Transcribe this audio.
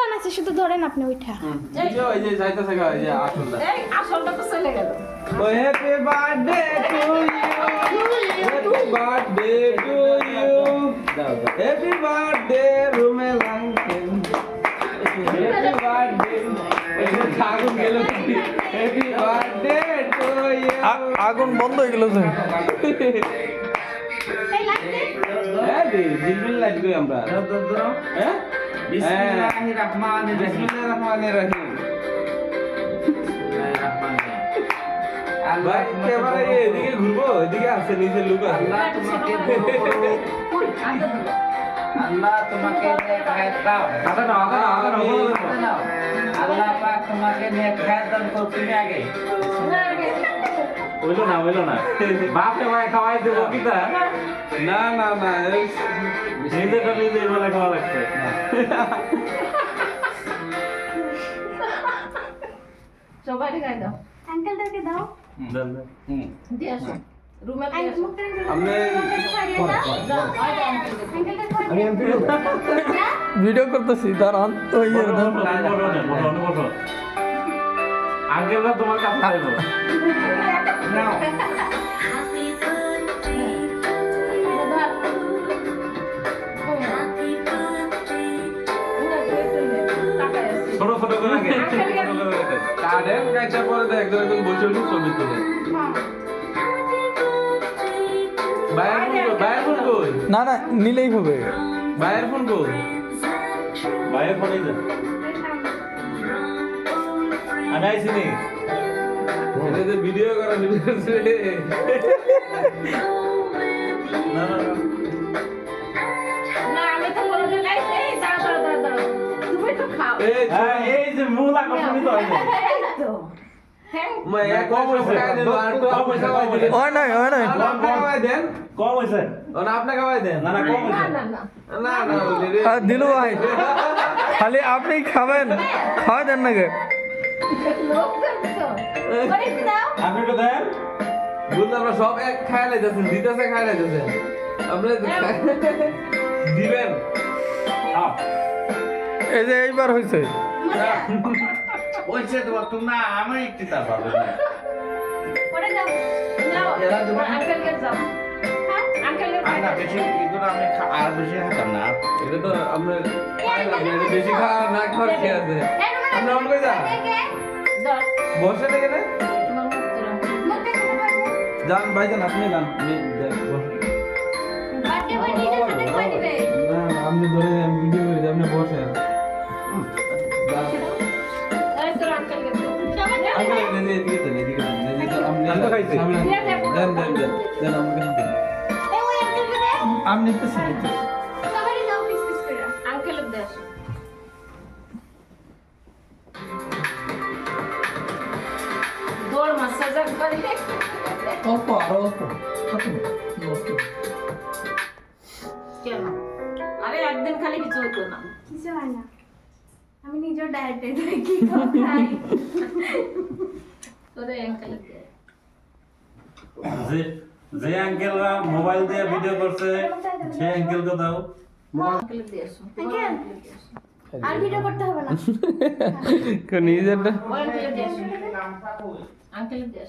পোলাপান আছে শুধু ধরেন আপনি ওইটা এই যে যাইতেছে গা এই যে আসলটা এই আসলটা তো চলে গেল ও happy birthday to you happy birthday to you happy birthday Rumel uncle happy birthday আগুন গেল হ্যাপি বার্থডে টু ইউ আগুন বন্ধ হয়ে গেল যে এই লাগবে হ্যাঁ জিলবিল লাগবে আমরা হ্যাঁ বিসমিল্লাহির রহমানির রহিম বিসমিল্লাহির রহমানির রহিম আল্লাহ ভাই ক্যামেরা এদিকে ঘুরবো এদিকে আছে নিচে লুক আছে আল্লাহ তোমাকে কই আগে ধরো আল্লাহ তোমাকে নেক হায়াত দাও আটা নাও আল্লাহ পাক তোমাকে নেক হায়াত দান করুক তুমি আগে হইলো না বাপে ভাই খাওয়াই দেবো কিতা না নিজেটা নিজে বলে খাওয়া লাগছে সবাই গায় দাও আঙ্কেলটাকে দাও দেন দিয়ে আসো রুমে দিয়ে আঙ্কেল আসো মুখটা আমরা যাও আগে আঙ্কেল আঙ্কেলটা ভিডিও করতেছি দাঁড়ান ওই আঙ্কেলরা তোমার কাছে যাইবো নাও ছোট ছোট করে আগে কারেন কাইটা পরে দেখ একজন বসে বসে ছবি তুলে বাইরের ফোন কই না না নিলেই হবে বাইরের ফোন কই বাইরে ফোনে দেন আনাইছি নি এটা যে ভিডিও করা ভিডিও না না আমি তো বলতে নাই এই দাঁড়াও তুমি তো খাও এই যে মূল আকর্ষণই তো হয় না এই তো হ্যাঁ मैं एक कम पैसा दे और तो आप पैसा कमाई दे হয় নাই আপনি কমাই দেন কম হয়েছে और আপনি কমাই দেন না কম না হয়েছে না না না বলি রে দিলু ভাই খালি আপনি খাবেন খাওয়া দেন না গে লোক করছো করে দাও আপনি তো দেন বুঝলে আমরা সব এক খাই লাইতেছেন দিতেছে খাই লাইতেছেন আমরা দিবেন এই যে এইবার হয়েছে ওইছে তোমার তুমি না আমি একটু তা পাবে না করে দাও নাও এরা দেবো না? আঙ্কেলকে যাও আঙ্কেলকে আর না বেশি এগুলো আমি আর বেশি হাতাম না এটা তো আমরা খাইলাম না, এটা বেশি খাওয়া না খাওয়ার কি আছে আমরা অন কই যা দাও বসে থেকে না তোমার মুখ ধরো যান ভাইজান আপনি যান আমি যাই, বসেন। বার্থডে বয় নিজের সাথে কই দিবে না আপনি ধরে আমি ভিডিও করে দিই, আপনি বসেন যান। এই তো আঙ্কেলকে দাও সবাই আঙ্কেল, এদিকে দেন, এদিকে দেন, এদিকে আপনি আমি তো খাইছি। সামনে দেন আমাকে দেন। এই ওই আঙ্কেলকে দে আমি নিতেছি সবাই দাও পিস পিস করে আঙ্কেলের দেশ দৌড় মাসাজ করে অল্প আরো অল্প কেন আরে একদিন খালি কিছু হতো না কিছু হয় না আমি নিজের ডায়েটে থাকি খাই তোরে আঙ্কেলের দে যে যে আঙ্কেলরা মোবাইল দিয়ে ভিডিও করছে সেই আঙ্কেলকে দাও আঙ্কেলের দেশ আঙ্কেল আর ভিডিও করতে হবে না নিজেরটা আঙ্কেলের দেশ আঙ্কেলের দেশ